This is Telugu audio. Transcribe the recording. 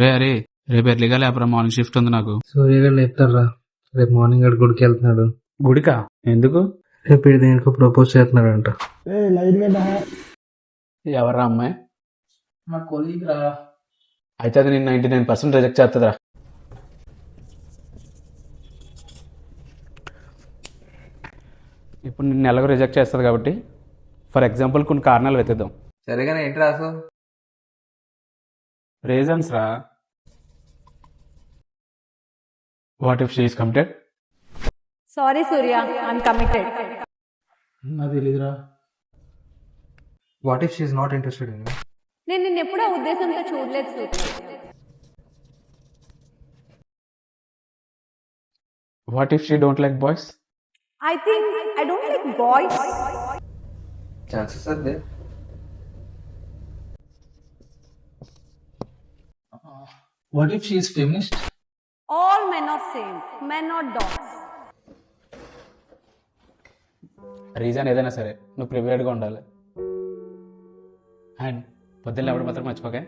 రే అరే రేపు ఎర్లీగా లేపరా, మార్నింగ్ షిఫ్ట్ ఉంది నాకు. సూర్యగారు లేపుతారా? రేపు మార్నింగ్ గడు గుడికి వెళ్తున్నాడు. గుడికా? ఎందుకు? రేపు వీడు దేనికో ప్రపోజ్ చేస్తున్నాడంట. ఎవరా అమ్మాయి? మా కొలీగ్ రా. అయితే అది నేను 99% రిజెక్ట్ చేస్తుందిరా. ఇప్పుడు నిన్ను ఎలాగో రిజెక్ట్ చేస్తుంది కాబట్టి ఫర్ ఎగ్జాంపుల్ కొన్ని కారణాలు వెతుద్దాం. సరేగానే ఏంటి రాసు? రీజన్స్ రా. What if she is committed? Sorry, Surya, I'm committed. నాకు తెలీదురా. What if she is not interested in you? నేను నిన్ను ఎప్పుడూ ఆ ఉద్దేశంతో చూడలేదు Surya. What if she don't like boys? I think I don't like boys. Chances అదే. What if she is feminist? All men are same. Men are dogs. Reason ఏదైనా సరే నువ్వు ప్రిపేర్డ్గా ఉండాలి. అండ్ పొద్దున్న ఎవడు మాత్రం మర్చిపోకే.